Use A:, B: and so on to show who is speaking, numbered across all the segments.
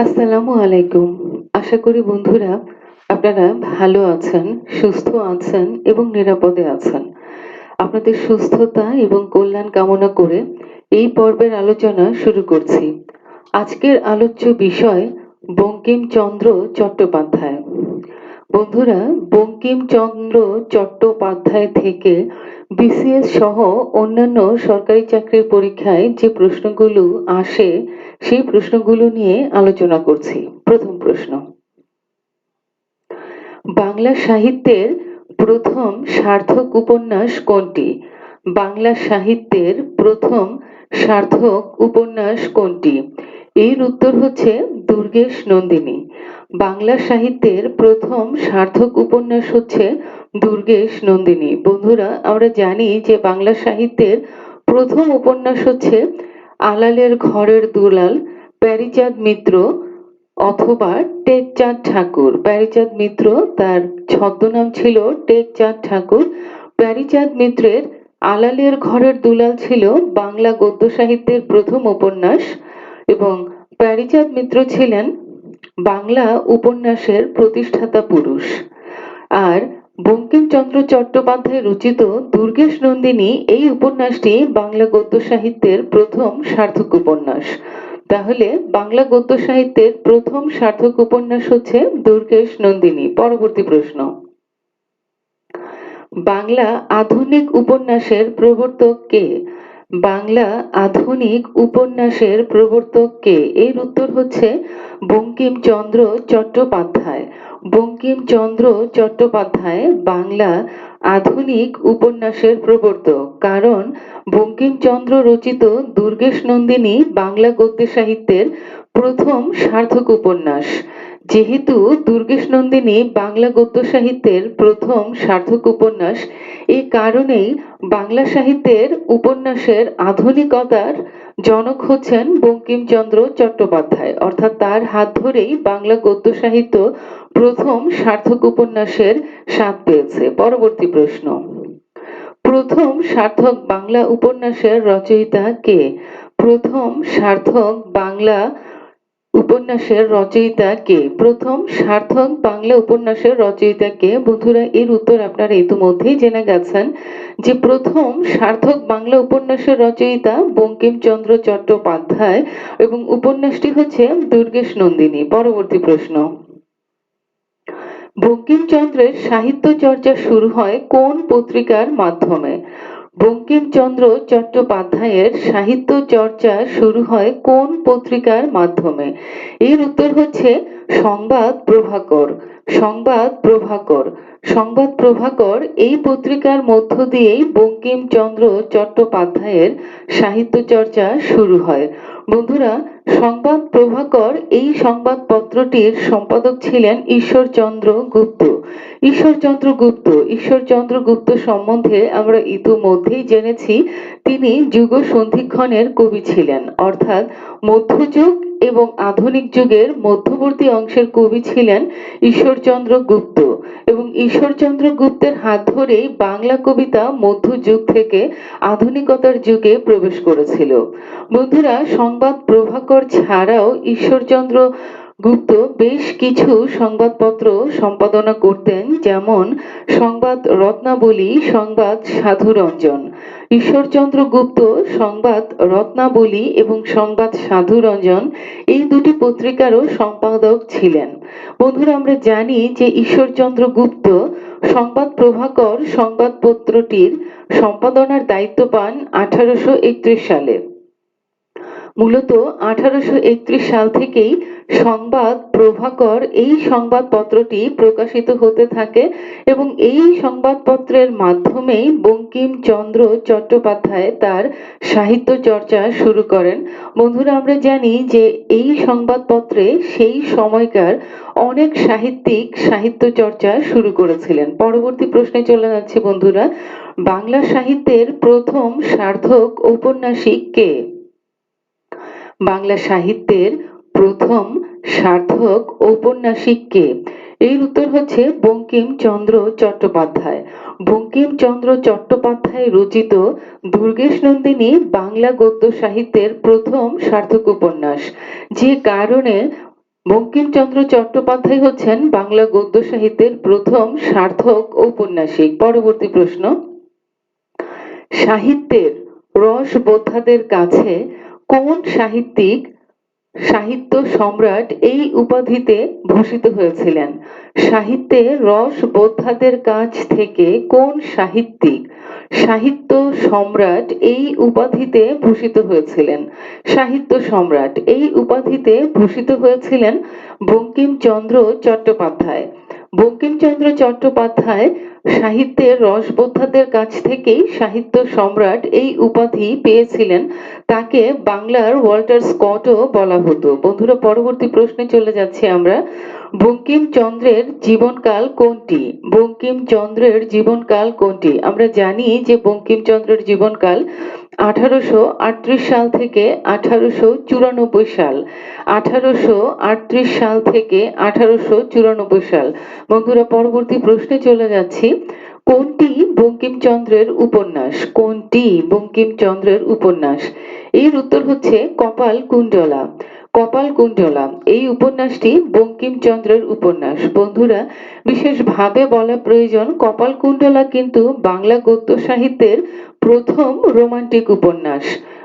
A: আসসালামু আলাইকুম। আশা করি বন্ধুরা আপনারা ভালো আছেন, সুস্থ আছেন এবং নিরাপদে আছেন। আপনাদের সুস্থতা এবং কল্যাণ কামনা করে এই পর্বের আলোচনা শুরু করছি। আজকের আলোচ্য বিষয় বঙ্কিমচন্দ্র চট্টোপাধ্যায়। বন্ধুরা, বঙ্কিমচন্দ্র চট্টোপাধ্যায় থেকে বিসিএস সহ অন্যান্য সরকারি চাকরির পরীক্ষায় যে প্রশ্নগুলো আসে সেই প্রশ্নগুলো নিয়ে আলোচনা করছি। প্রথম প্রশ্ন, বাংলা সাহিত্যের প্রথম সার্থক উপন্যাস কোনটি? বাংলা সাহিত্যের প্রথম সার্থক উপন্যাস কোনটি? এর উত্তর হচ্ছে দুর্গেশ নন্দিনী। বাংলা সাহিত্যের প্রথম সার্থক উপন্যাস হচ্ছে দুর্গেশ নন্দিনী। বন্ধুরা, আমরা জানি যে বাংলা সাহিত্যের প্রথম উপন্যাস হচ্ছে আলালের ঘরের দুলাল, প্যারীচাঁদ মিত্র অথবা টেকচাঁদ ঠাকুর। প্যারীচাঁদ মিত্র, তার ছদ্মনাম ছিল টেকচাঁদ ঠাকুর। প্যারীচাঁদ মিত্রের আলালের ঘরের দুলাল ছিল বাংলা গদ্য সাহিত্যের প্রথম উপন্যাস এবং প্যারীচাঁদ মিত্র ছিলেন বাংলা উপন্যাসের প্রতিষ্ঠাতা পুরুষ। আর বঙ্কিমচন্দ্র চট্টোপাধ্যায় রচিত দুর্গেশ নন্দিনী এই উপন্যাসটি বাংলা গদ্য সাহিত্যের প্রথম সার্থক উপন্যাস। তাহলে বাংলা গদ্য সাহিত্যের প্রথম সার্থক উপন্যাস হচ্ছে দুর্গেশ নন্দিনী। পরবর্তী প্রশ্ন, বাংলা আধুনিক উপন্যাসের প্রবর্তক কে? বাংলা আধুনিক উপন্যাসের প্রবর্তক কে? এর উত্তর হচ্ছে বঙ্কিমচন্দ্র চট্টোপাধ্যায়। বঙ্কিমচন্দ্র চট্টোপাধ্যায় বাংলা আধুনিক উপন্যাসের প্রবর্তক, কারণ বঙ্কিমচন্দ্র রচিত দুর্গেশ নন্দিনী বাংলা গদ্য সাহিত্যের প্রথম সার্থক উপন্যাস। যেহেতু দুর্গেশ নন্দিনী বাংলা গদ্য সাহিত্যের প্রথম সার্থক উপন্যাস, এই কারণেই বাংলা সাহিত্যের উপন্যাসের আধুনিকতার জনক হচ্ছেন বঙ্কিমচন্দ্র চট্টোপাধ্যায়, অর্থাৎ তার হাত ধরেই বাংলা গদ্য সাহিত্য প্রথম সার্থক উপন্যাসের স্বাদ পেয়েছে। পরবর্তী প্রশ্ন, প্রথম সার্থক বাংলা উপন্যাসের রচয়িতা কে? প্রথম সার্থক বাংলা উপন্যাসের রচয়িতা কে? প্রথম সার্থক বাংলা উপন্যাসের রচয়িতা কে? বন্ধুরা, এর উত্তর আপনারা ইতিমধ্যেই জেনে গেছেন যে প্রথম সার্থক বাংলা উপন্যাসের রচয়িতা বঙ্কিমচন্দ্র চট্টোপাধ্যায় এবং উপন্যাসটি হচ্ছে দুর্গেশ নন্দিনী। পরবর্তী প্রশ্ন, বঙ্কিমচন্দ্রের সাহিত্য চর্চা শুরু হয় কোন পত্রিকার মাধ্যমে? বঙ্কিমচন্দ্র চট্টোপাধ্যায়ের সাহিত্য চর্চা শুরু হয় কোন পত্রিকার মাধ্যমে? এর উত্তর হচ্ছে সংবাদ প্রভাকর। সংবাদ প্রভাকর। সংবাদ প্রভাকর এই পত্রিকার মধ্য দিয়েই বঙ্কিমচন্দ্র চট্টোপাধ্যায়ের সাহিত্য চর্চা শুরু হয়। বন্ধুরা, সংবাদ প্রভাকর এই সংবাদপত্রটির সম্পাদক ছিলেন ঈশ্বরচন্দ্র গুপ্ত। ঈশ্বরচন্দ্র গুপ্ত সম্বন্ধে আমরা ইতিমধ্যেই জেনেছি তিনি যুগ সন্ধিক্ষণের কবি ছিলেন, অর্থাৎ মধ্যযুগ এবং আধুনিক যুগের মধ্যবর্তী অংশের কবি ছিলেন ঈশ্বরচন্দ্র গুপ্ত এবং ঈশ্বরচন্দ্র গুপ্তের হাত ধরেই বাংলা কবিতা মধ্যযুগ থেকে আধুনিকতার যুগে প্রবেশ করেছিল। বন্ধুরা, সংবাদ প্রভাকর ছাড়াও ঈশ্বরচন্দ্র গুপ্ত বেশ কিছু সংবাদপত্র সম্পাদনা করতেন, যেমন সংবাদ রত্নাবলী, সংবাদ সাধুরঞ্জন। ঈশ্বরচন্দ্র গুপ্ত সংবাদ রত্নাবলী এবং সংবাদ সাধুরঞ্জন এই দুটি পত্রিকারও সম্পাদক ছিলেন। বন্ধুরা, আমরা জানি যে ঈশ্বরচন্দ্র গুপ্ত সংবাদ প্রভাকর সংবাদপত্রটির সম্পাদনার দায়িত্ব পান 1831 সালে। মূলত 1831 সাল থেকেই সংবাদ প্রভাকর এই সংবাদপত্রটি প্রকাশিত হতে থাকে এবং এই সংবাদপত্রের মাধ্যমেই বঙ্কিমচন্দ্র চট্টোপাধ্যায় তার সাহিত্য চর্চা শুরু করেন। বন্ধুরা, আমরা জানি যে এই সংবাদপত্রে সেই সময়কার অনেক সাহিত্যিক সাহিত্য চর্চা শুরু করেছিলেন। পরবর্তী প্রশ্নে চলে যাচ্ছে বন্ধুরা, বাংলা সাহিত্যের প্রথম সার্থক ঔপন্যাসিক কে? বাংলা সাহিত্যের প্রথম সার্থক ঔপন্যাসিক কে? এর উত্তর হচ্ছে বঙ্কিমচন্দ্র চট্টোপাধ্যায়। বঙ্কিমচন্দ্র চট্টোপাধ্যায় রচিত দুর্গেশ নন্দিনী বাংলা গদ্য সাহিত্যের প্রথম সার্থক উপন্যাস, যে কারণে বঙ্কিমচন্দ্র চট্টোপাধ্যায় হচ্ছেন বাংলা গদ্য সাহিত্যের প্রথম সার্থক ঔপন্যাসিক। পরবর্তী প্রশ্ন, সাহিত্যের রসবোদ্ধাদের কাছে কোন সাহিত্যিক সাহিত্য সম্রাট এই উপাধিতে ভূষিত হয়েছিলেন? সাহিত্যে রসবোদ্ধাদের কাছ থেকে কোন সাহিত্যিক সাহিত্য সম্রাট এই উপাধিতে ভূষিত হয়েছিলেন? সাহিত্য সম্রাট এই উপাধিতে ভূষিত হয়েছিলেন বঙ্কিমচন্দ্র চট্টোপাধ্যায়। বঙ্কিমচন্দ্র চট্টোপাধ্যায় সাহিত্যের রসবোদ্ধাদের কাছ থেকেই সাহিত্য সম্রাট এই উপাধি পেয়েছিলেন। তাকে বাংলার ওয়াল্টার স্কটও বলা হতো। বন্ধুরা, পরবর্তী প্রশ্নে চলে যাচ্ছি আমরা। বঙ্কিমচন্দ্রের জীবনকাল কোনটি? বঙ্কিমচন্দ্রের জীবনকাল কোনটি? আমরা জানি যে বঙ্কিমচন্দ্রের জীবনকাল 1838 সাল থেকে 1894 সাল। 1838 সাল থেকে 1894 সাল। বন্ধুরা, পরবর্তী প্রশ্নে চলে যাচ্ছি। কোনটি বঙ্কিমচন্দ্রের উপন্যাস? কোনটি বঙ্কিমচন্দ্রের উপন্যাস? এর উত্তর হচ্ছে কপাল কুণ্ডলা। কপাল কুণ্ডলা এই উপন্যাসটি বঙ্কিমচন্দ্রের উপন্যাস। বন্ধুরা, বিশেষভাবে বলা প্রয়োজন, কপাল কুণ্ডলা কিন্তু বাংলা গদ্য সাহিত্যের প্রথম রোমান্টিক উপন্যাস।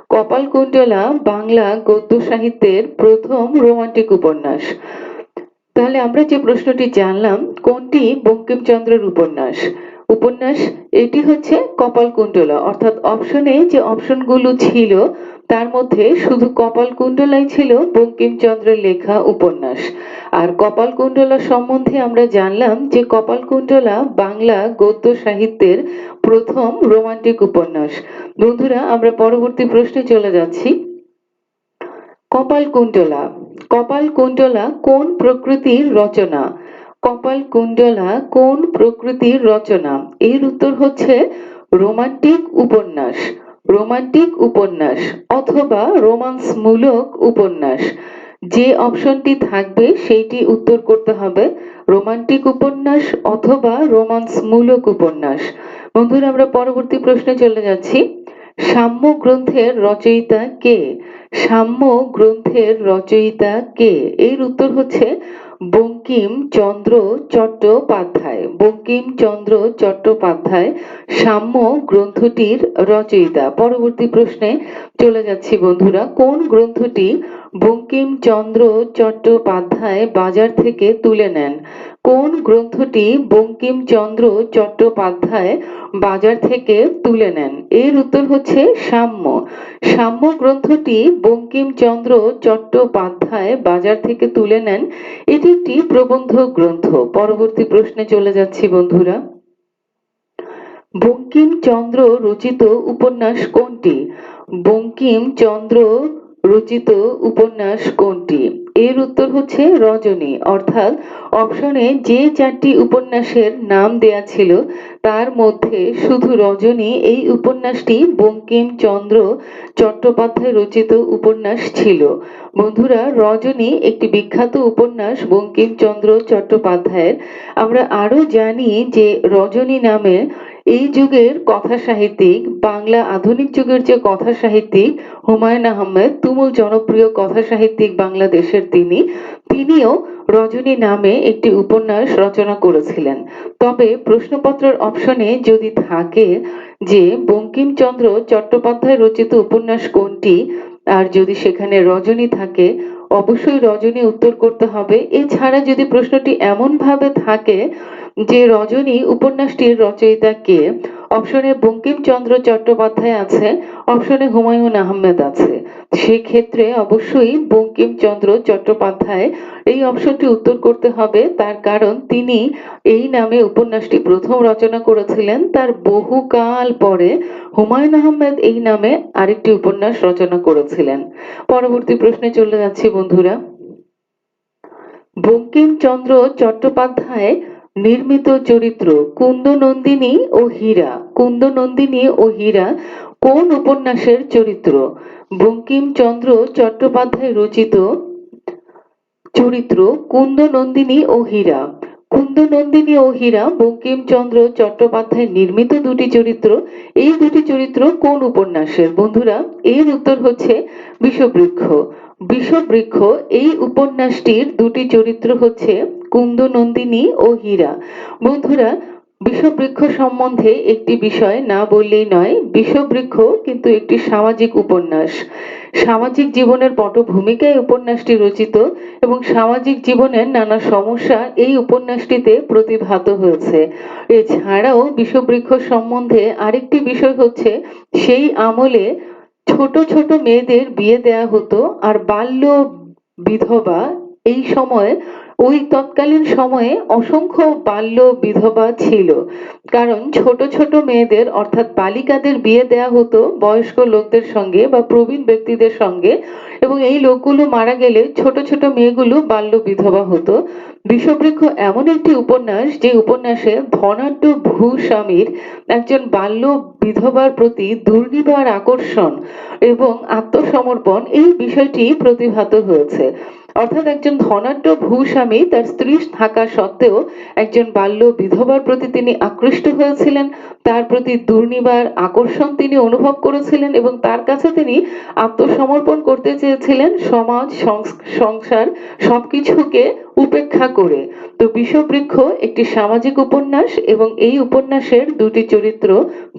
A: কপাল কুণ্ডলা বাংলা গদ্য সাহিত্যের প্রথম রোমান্টিক উপন্যাস। তাহলে আমরা যে প্রশ্নটি জানলাম, কোনটি বঙ্কিমচন্দ্রের উপন্যাস? উপন্যাস এটি হচ্ছে কপাল কুণ্ডলা। অর্থাৎ অপশনে যে অপশনগুলো ছিল তার মধ্যে শুধু কপাল কুণ্ডলাই ছিল বঙ্কিমচন্দ্রের লেখা উপন্যাস। আর কপাল কুণ্ডলা সম্বন্ধে আমরা জানলাম যে কপাল কুণ্ডলা বাংলা গদ্য সাহিত্যের প্রথম রোমান্টিক উপন্যাস। বন্ধুরা, আমরা পরবর্তী প্রশ্নে চলে যাচ্ছি। কপাল কুণ্ডলা কপাল কুণ্ডলা কোন প্রকৃতির রচনা? কপাল কুণ্ডলা কোন প্রকৃতির রচনা? এর উত্তর হচ্ছে রোমান্টিক উপন্যাস। রোমান্টিক উপন্যাস অথবা রোমান্সমূলক উপন্যাস। যে অপশনটি থাকবে সেইটি উত্তর করতে হবে। রোমান্টিক উপন্যাস অথবা রোমান্সমূলক উপন্যাস। বন্ধুরা, আমরা পরবর্তী প্রশ্নে চলে যাচ্ছি। সাম্য গ্রন্থের রচয়িতা কে? সাম্য গ্রন্থের রচয়িতা কে? এর উত্তর হচ্ছে বঙ্কিমচন্দ্র চট্টোপাধ্যায়। বঙ্কিমচন্দ্র চট্টোপাধ্যায় সাম্য গ্রন্থটির রচয়িতা। পরবর্তী প্রশ্নে চলে যাচ্ছি বন্ধুরা। কোন গ্রন্থটি বঙ্কিমচন্দ্র চট্টোপাধ্যায় বাজার থেকে তুলে নেন? কোন গ্রন্থটি বঙ্কিমচন্দ্র চট্টোপাধ্যায় বাজার থেকে তুলে নেন? এর উত্তর হচ্ছে সাম্য। সাম্য গ্রন্থটি বঙ্কিমচন্দ্র চট্টোপাধ্যায় বাজার থেকে তুলে নেন। এটি একটি প্রবন্ধ গ্রন্থ। পরবর্তী প্রশ্নে চলে যাচ্ছি বন্ধুরা। বঙ্কিমচন্দ্র রচিত উপন্যাস কোনটি? বঙ্কিমচন্দ্র রচিত উপন্যাস কোনটি? এর উত্তর হচ্ছে রজনী। অর্থাৎ অপশনে যে চারটি উপন্যাসের নাম দেয়া ছিল তার মধ্যে শুধু রজনী এই উপন্যাসটি বঙ্কিমচন্দ্র চট্টোপাধ্যায় রচিত উপন্যাস ছিল। বন্ধুরা, রজনী একটি বিখ্যাত উপন্যাস বঙ্কিমচন্দ্র চট্টোপাধ্যায়ের। আমরা আরো জানি যে রজনী নামে এই যুগের কথা সাহিত্যিক, বাংলা আধুনিক যুগের যে কথা সাহিত্যিক হুমায়ুন আহমেদ, তুমুল জনপ্রিয় কথা সাহিত্যিক বাংলাদেশের, তিনিও রজনী নামে একটি উপন্যাস রচনা করেছিলেন। তবে প্রশ্নপত্রের অপশনে যদি থাকে যে বঙ্কিমচন্দ্র চট্টোপাধ্যায় রচিত উপন্যাস কোনটি, আর যদি সেখানে রজনী থাকে, অবশ্যই রজনী উত্তর করতে হবে। এছাড়া যদি প্রশ্নটি এমন ভাবে থাকে যে রজনী উপন্যাসটির রচয়িতা কে, অপশনে বঙ্কিমচন্দ্র চট্টোপাধ্যায় আছে, অপশনে হুমায়ুন আহমেদ আছে, সেক্ষেত্রে অবশ্যই বঙ্কিমচন্দ্র চট্টোপাধ্যায় এই অপশনটি উত্তর করতে হবে। তার কারণ তিনি এই নামে উপন্যাসটি প্রথম রচনা করেছিলেন। তার বহুকাল পরে হুমায়ুন আহমেদ এই নামে আরেকটি উপন্যাস রচনা করেছিলেন। পরবর্তী প্রশ্নে চলে যাচ্ছি বন্ধুরা। বঙ্কিমচন্দ্র চট্টোপাধ্যায় নির্মিত চরিত্র কুন্দনন্দিনী ও হীরা। কুন্দনন্দিনী ও হীরা কোন উপন্যাসের চরিত্র? বঙ্কিমচন্দ্র চট্টোপাধ্যায় রচিত চরিত্র কুন্দনন্দিনী ও হীরা। কুন্দনন্দিনী ও হীরা বঙ্কিমচন্দ্র চট্টোপাধ্যায় নির্মিত দুটি চরিত্র। এই দুটি চরিত্র কোন উপন্যাসের? বন্ধুরা, এর উত্তর হচ্ছে বিষবৃক্ষ। বিষবৃক্ষ এই উপন্যাসটির দুটি চরিত্র হচ্ছে কুন্দনন্দিনী ও হীরা। বন্ধুরা, বিষবৃক্ষ সম্বন্ধে একটি বিষয় না বললেই নয়, বিষবৃক্ষ কিন্তু একটি সামাজিক উপন্যাস। সামাজিক জীবনের পটভূমিকায় উপন্যাসটি রচিত এবং সামাজিক জীবনের নানা সমস্যা এই উপন্যাসটিতে প্রতিভাত হয়েছে। এছাড়াও বিষবৃক্ষ সম্বন্ধে আরেকটি বিষয় হচ্ছে, সেই আমলে ছোট ছোট মেয়েদের বিয়ে দেয়া হতো, আর বাল্য বিধবা এই সময়, ওই তৎকালীন সময়ে অসংখ্য বাল্য বিধবা ছিল। কারণ ছোট ছোট মেয়েদের অর্থাৎ বালিকাদের বিয়ে দেয়া হতো বয়স্ক লোকদের সঙ্গে বা প্রবীণ ব্যক্তিদের সঙ্গে, এবং এই লোকগুলো মারা গেলে ছোট ছোট মেয়েগুলো বাল্য বিধবা হতো। বিষবৃক্ষ এমন একটি উপন্যাস যে উপন্যাসে ধনাঢ্য ভূস্বামীর একজন বাল্য বিধবার প্রতি দুর্নিবার আকর্ষণ এবং আত্মসমর্পণ এই বিষয়টি প্রতিভাত হয়েছে। অর্থাৎ একজন ধনাঢ্য ভূস্বামী তার স্ত্রী থাকা সত্ত্বেও একজন বাল্য বিধবার প্রতি তিনি আকৃষ্ট হয়েছিলেন, তার প্রতি দুর্নিবার আকর্ষণ তিনি অনুভব করেছিলেন এবং তার কাছে তিনি আত্মসমর্পণ করতে চেয়েছিলেন, সমাজ সংসার সবকিছুকে উপেক্ষা করে। তো বিষবৃক্ষ একটি সামাজিক উপন্যাস এবং এই উপন্যাসের দুটি চরিত্র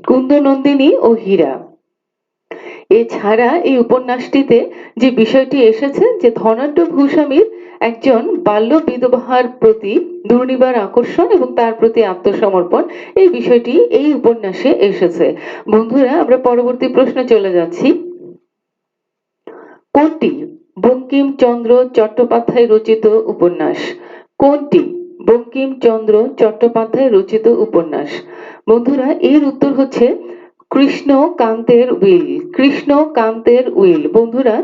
A: কুন্দনন্দিনী ও হীরা। এছাড়া এই উপন্যাসটিতে যে বিষয়টি এসেছে যে ধনাঢ্য ভূস্বামীর একজন বাল্য বিধবার প্রতি দুর্নিবার আকর্ষণ এবং তার প্রতি আত্মসমর্পণ, এই বিষয়টি এই উপন্যাসে এসেছে। বন্ধুরা, আমরা পরবর্তী প্রশ্নে চলে যাচ্ছি। কোনটি বঙ্কিমচন্দ্র চট্টোপাধ্যায় রচিত উপন্যাস? কোনটি বঙ্কিমচন্দ্র চট্টোপাধ্যায় রচিত উপন্যাস? বন্ধুরা, এর উত্তর হচ্ছে কৃষ্ণকান্তের উইল। কৃষ্ণকান্তের উইল। বন্ধুরা,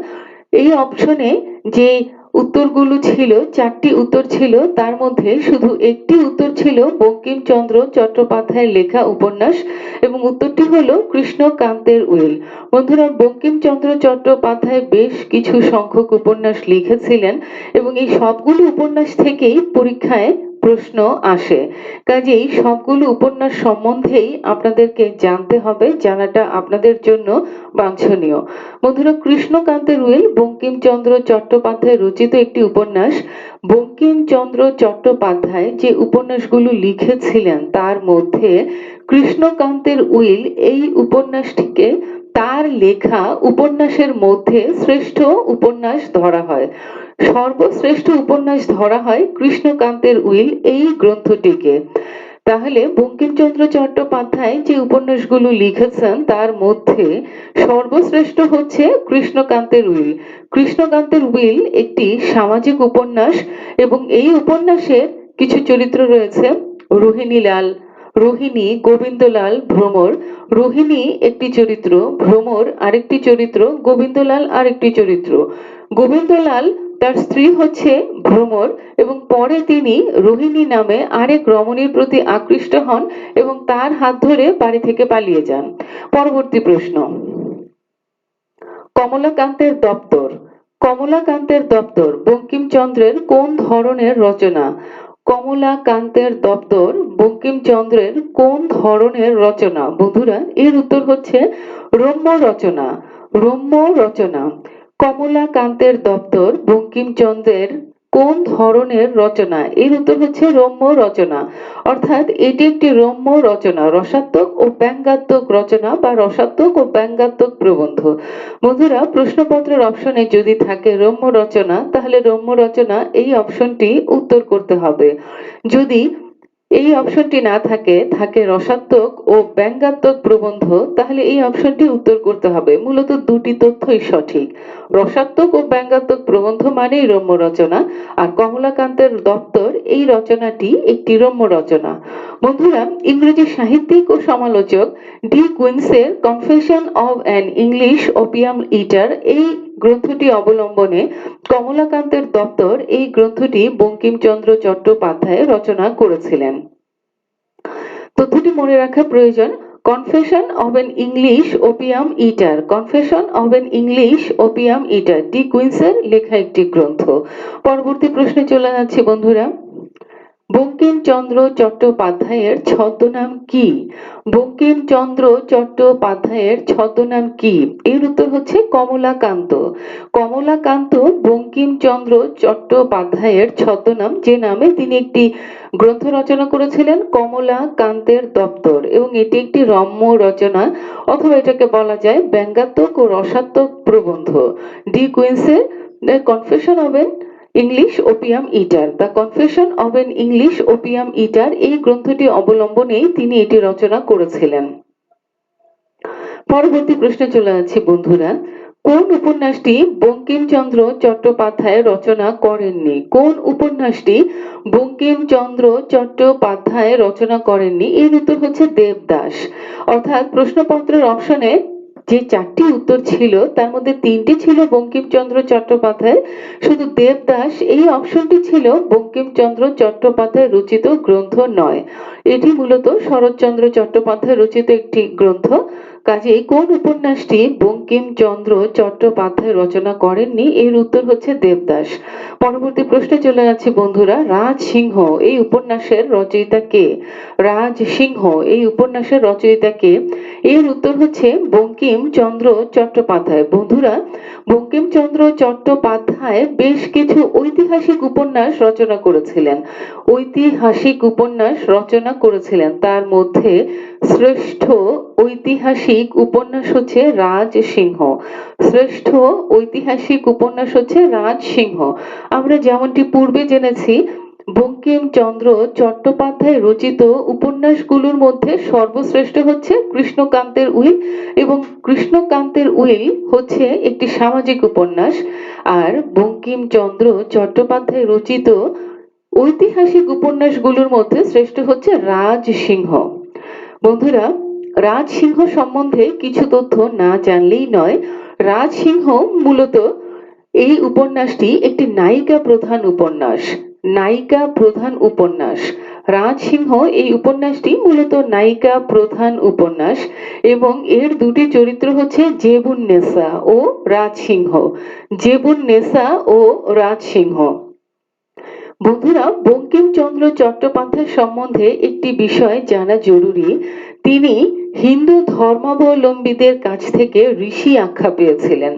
A: এই অপশনে যে উত্তরগুলো ছিল, চারটি উত্তর ছিল, তার মধ্যে শুধু একটি উত্তর ছিল বঙ্কিমচন্দ্র চট্টোপাধ্যায়ের লেখা উপন্যাস এবং উত্তরটি হলো কৃষ্ণকান্তের উইল। বন্ধুরা, বঙ্কিমচন্দ্র চট্টোপাধ্যায় বেশ কিছু সংখ্যক উপন্যাস লিখেছিলেন এবং এই সবগুলো উপন্যাস থেকেই পরীক্ষায় প্রশ্ন আসে। কাজেই সবগুলো উপন্যাস সম্বন্ধেই আপনাদেরকে জানতে হবে, জানাটা আপনাদের জন্য বাঞ্ছনীয়। বন্ধুরা, কৃষ্ণকান্তের উইল বঙ্কিমচন্দ্র চট্টোপাধ্যায় রচিত একটি উপন্যাস। বঙ্কিমচন্দ্র চট্টোপাধ্যায় যে উপন্যাসগুলো লিখেছিলেন তার মধ্যে কৃষ্ণকান্তের উইল এই উপন্যাসটিকে তার লেখা উপন্যাসের মধ্যে শ্রেষ্ঠ উপন্যাস ধরা হয়। সর্বশ্রেষ্ঠ উপন্যাস ধরা হয় কৃষ্ণকান্তের উইল এই গ্রন্থটিকে। তাহলে বঙ্কিমচন্দ্র চট্টোপাধ্যায় যে উপন্যাসগুলো লিখেছেন তার মধ্যে সর্বশ্রেষ্ঠ হচ্ছে কৃষ্ণকান্তের উইল। কৃষ্ণকান্তের উইল একটি সামাজিক উপন্যাস এবং এই উপন্যাসের কিছু চরিত্র রয়েছে রোহিণীলাল, রোহিণী, গোবিন্দলাল, ভ্রমর। রোহিণী একটি চরিত্র, ভ্রমর আরেকটি চরিত্র, গোবিন্দলাল আরেকটি চরিত্র। গোবিন্দলাল তার স্ত্রী হচ্ছে ভ্রমর এবং পরে তিনি রোহিণী নামে আরেক রমণীর প্রতি আকৃষ্ট হন এবং তার হাত ধরে বাড়ি থেকে পালিয়ে যান। পরবর্তী প্রশ্ন। কমলাকান্তের দপ্তর। কমলাকান্তের দপ্তর বঙ্কিমচন্দ্রের কোন ধরনের রচনা? কমলাকান্তের দপ্তর বঙ্কিমচন্দ্রের কোন ধরনের রচনা? বন্ধুরা, এর উত্তর হচ্ছে রম্য রচনা। রম্য রচনা। কমলাকান্তের দপ্তর বঙ্কিমচন্দ্রের কোন ধরনের রচনা? এর উত্তর হচ্ছে রম্য রচনা। অর্থাৎ এটি একটি রম্য রচনা, রসাত্মক ও ব্যঙ্গাত্মক রচনা বা রসাত্মক ও ব্যঙ্গাত্মক প্রবন্ধ। বন্ধুরা, প্রশ্নপত্রের অপশনে যদি থাকে রম্য রচনা, তাহলে রম্য রচনা এই অপশনটি উত্তর করতে হবে। যদি এই অপশনটি না থাকে, থাকে রসাত্মক ও ব্যঙ্গাত্মক প্রবন্ধ, তাহলে এই অপশনটি উত্তর করতে হবে। মূলত দুটি তথ্যই সঠিক। রসাত্মক ও ব্যঙ্গাত্মক প্রবন্ধ মানেই রম্য রচনা, আর কমলাকান্তের দপ্তর এই রচনাটি একটি রম্য রচনা। বন্ধুরা, ইংরেজি সাহিত্যিক ও সমালোচক ডি কুইন্সের confession of an English opium eater এই গ্রন্থটি অবলম্বনে কমলাকান্তের দপ্তর এই গ্রন্থটি বঙ্কিমচন্দ্র চট্টোপাধ্যায় রচনা করেছিলেন। তথ্যটি মনে রাখা প্রয়োজন। Confession of an English opium eater, confession of an English opium eater De কুইন্সের লেখা একটি গ্রন্থ। পরবর্তী প্রশ্নে চলে যাচ্ছি বন্ধুরা। বঙ্কিমচন্দ্র চট্টোপাধ্যায়ের ছদ্মনাম কি? বঙ্কিমচন্দ্র চট্টোপাধ্যায়ের ছদ্মনাম কি? এর উত্তর হচ্ছে কমলাকান্ত। কমলাকান্ত বঙ্কিমচন্দ্র চট্টোপাধ্যায়ের ছদ্মনাম, যে নামে তিনি একটি গ্রন্থ রচনা করেছিলেন, কমলাকান্তের দপ্তর, এবং এটি একটি রম্য রচনা, অথবা এটাকে বলা যায় ব্যঙ্গাত্মক ও রসাত্মক প্রবন্ধ। ডি কুইন্সের the confession of an English opium eater, the confession of an English opium eater, এই গ্রন্থটি অবলম্বনেই তিনি এটি রচনা করেছিলেন। পরবর্তী প্রশ্নে চলে যাচ্ছি বন্ধুরা। কোন উপন্যাসটি বঙ্কিমচন্দ্র চট্টোপাধ্যায় রচনা করেননি? কোন উপন্যাসটি বঙ্কিমচন্দ্র চট্টোপাধ্যায় রচনা করেননি? এর উত্তর হচ্ছে দেবদাস। অর্থাৎ প্রশ্নপত্রের অপশনে যে 4টি উত্তর ছিল তার মধ্যে 3টি ছিল বঙ্কিমচন্দ্র চট্টোপাধ্যায়, শুধু দেবদাস এই অপশনটি ছিল বঙ্কিমচন্দ্র চট্টোপাধ্যায় রচিত গ্রন্থ নয়। এটি মূলত শরৎচন্দ্র চট্টোপাধ্যায় রচিত একটি গ্রন্থ। কাজেই কোন উপন্যাসটি বঙ্কিমচন্দ্র চট্টোপাধ্যায় রচনা করেননি? এর উত্তর হচ্ছে দেবদাস। পরবর্তী প্রশ্নে চলে যাচ্ছি বন্ধুরা। রাজ সিংহ এই উপন্যাসের রচয়িতা কে? রাজ সিংহ এই উপন্যাসের রচয়িতা কে? এর উত্তর হচ্ছে বঙ্কিমচন্দ্র চট্টোপাধ্যায়। বন্ধুরা, বঙ্কিমচন্দ্র চট্টোপাধ্যায় বেশ কিছু ঐতিহাসিক উপন্যাস রচনা করেছিলেন। ঐতিহাসিক উপন্যাস রচনা করেছিলেন, তার মধ্যে শ্রেষ্ঠ ঐতিহাসিক উপন্যাস হচ্ছে রাজ সিংহ। শ্রেষ্ঠ ঐতিহাসিক উপন্যাস হচ্ছে রাজ সিংহ। আমরা যেমনটি পূর্বে জেনেছি, বঙ্কিমচন্দ্র চট্টোপাধ্যায় রচিত উপন্যাসগুলোর মধ্যে সর্বশ্রেষ্ঠ হচ্ছে কৃষ্ণকান্তের উইল, এবং কৃষ্ণকান্তের উইল হচ্ছে একটি সামাজিক উপন্যাস। আর বঙ্কিমচন্দ্র চট্টোপাধ্যায় রচিত ঐতিহাসিক উপন্যাসগুলোর মধ্যে শ্রেষ্ঠ হচ্ছে রাজ সিংহ। বন্ধুরা, রাজ সিংহ সম্বন্ধে কিছু তথ্য না জানলেই নয়। রাজ সিংহ মূলত এই উপন্যাসটি একটি নায়িকা প্রধান উপন্যাস। নায়িকা প্রধান উপন্যাস। রাজ সিংহ এই উপন্যাসটি মূলত নায়িকা প্রধান উপন্যাস, এবং এর দুটি চরিত্র হচ্ছে জেবুন্নেসা ও রাজ সিংহ। জেবুন্নেসা ও রাজ সিংহ। বন্ধুরা, বঙ্কিমচন্দ্র চট্টোপাধ্যায় সম্বন্ধে একটি বিষয় জানা জরুরি। তিনি হিন্দু ধর্মাবলম্বীদের কাছ থেকে ঋষি আখ্যা পেয়েছিলেন,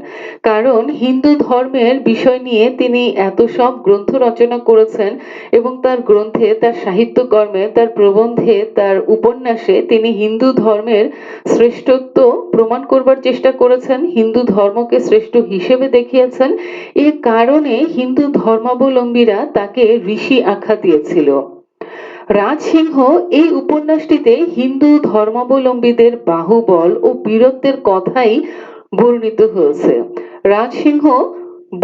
A: কারণ হিন্দু ধর্মের বিষয় নিয়ে তিনি এত সব গ্রন্থ রচনা করেছেন, এবং তার গ্রন্থে, তার সাহিত্যকর্মে, তার প্রবন্ধে, তার উপন্যাসে তিনি হিন্দু ধর্মের শ্রেষ্ঠত্ব প্রমাণ করবার চেষ্টা করেছেন, হিন্দু ধর্মকে শ্রেষ্ঠ হিসেবে দেখিয়েছেন। এ কারণে হিন্দু ধর্মাবলম্বীরা তাকে ঋষি আখ্যা দিয়েছিল। রাজ সিংহ এই উপন্যাসটিতে হিন্দু ধর্মাবলম্বীদের বাহুবল ও বীরত্বের কথাই বর্ণিত হয়েছে। রাজ সিংহ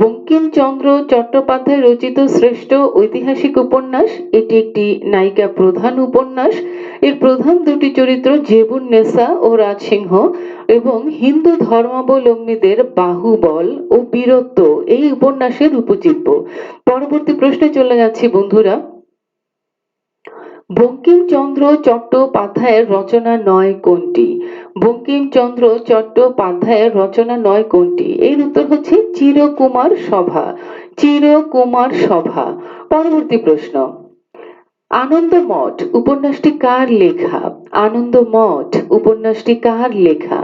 A: বঙ্কিমচন্দ্র চট্টোপাধ্যায় রচিত শ্রেষ্ঠ ঐতিহাসিক উপন্যাস। এটি একটি নায়িকা প্রধান উপন্যাস। এর প্রধান দুটি চরিত্র জেবুন্নেসা ও রাজ সিংহ, এবং হিন্দু ধর্মাবলম্বীদের বাহুবল ও বীরত্ব এই উপন্যাসের উপজীব্য। পরবর্তী প্রশ্নে চলে যাচ্ছি বন্ধুরা। বঙ্কিমচন্দ্র চট্টোপাধ্যায়ের রচনা নয় কোনটি? বঙ্কিমচন্দ্র চট্টোপাধ্যায়ের রচনা নয় কোনটি? এর উত্তর হচ্ছে চিরকুমার সভা। চিরকুমার সভা। পরবর্তী প্রশ্ন। আনন্দমঠ উপন্যাসটি কার লেখা? আনন্দমঠ উপন্যাসটি কার লেখা?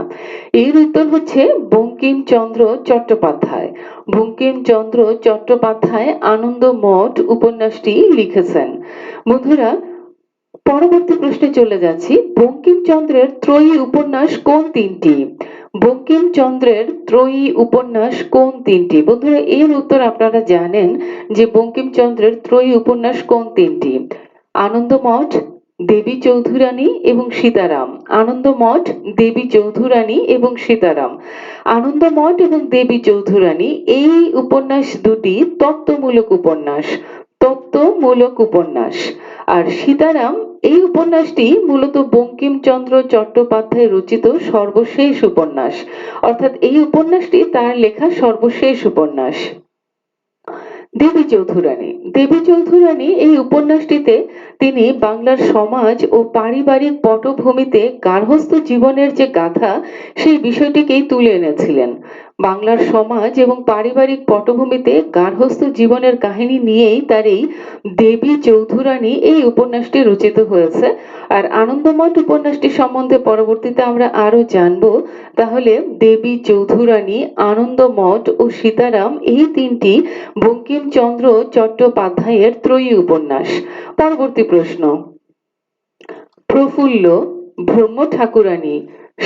A: এর উত্তর হচ্ছে বঙ্কিমচন্দ্র চট্টোপাধ্যায়। বঙ্কিমচন্দ্র চট্টোপাধ্যায় আনন্দমঠ উপন্যাসটি লিখেছেন। বন্ধুরা, পরবর্তী প্রশ্নে চলে যাচ্ছি। বঙ্কিমচন্দ্রের ত্রয়ী উপন্যাস কোন তিনটি? বঙ্কিমচন্দ্রের ত্রয়ী উপন্যাস কোন তিনটি? বন্ধুরা, এর উত্তর আপনারা জানেন যে বঙ্কিমচন্দ্রের ত্রয়ী উপন্যাস কোন তিনটি? আনন্দমঠ, দেবী চৌধুরানী এবং সীতারাম। আনন্দমঠ, দেবী চৌধুরানী এবং সীতারাম। আনন্দমঠ এবং দেবী চৌধুরানী এই উপন্যাস দুটি তত্ত্বমূলক উপন্যাস। তত্ত্বমূলক উপন্যাস। আর সীতারাম এই উপন্যাসটি মূলত বঙ্কিমচন্দ্র চট্টোপাধ্যায় রচিত সর্বশেষ উপন্যাস, অর্থাৎ এই উপন্যাসটি তার লেখা সর্বশেষ উপন্যাস। দেবী চৌধুরানী। দেবী চৌধুরানী এই উপন্যাসটিতে তিনি বাংলার সমাজ ও পারিবারিক পটভূমিতে গার্হস্থ্য জীবনের যে গাথা, সেই বিষয়টিকেই তুলে এনেছিলেন। বাংলার সমাজ এবং পারিবারিক পটভূমিতে গার্হস্থ্য জীবনের কাহিনী নিয়েই তার এই দেবী চৌধুরানী এই উপন্যাসটি রচিত হয়েছে। আর আনন্দমঠ উপন্যাসটি সম্বন্ধে পরবর্তীতে আমরা আরো জানবো। তাহলে দেবী চৌধুরানী, আনন্দমঠ ও সীতারাম এই তিনটি বঙ্কিমচন্দ্র চট্টোপাধ্যায়ের ত্রয়ী উপন্যাস। পরবর্তী প্রশ্ন, প্রফুল্ল, ব্রহ্ম ঠাকুরানী,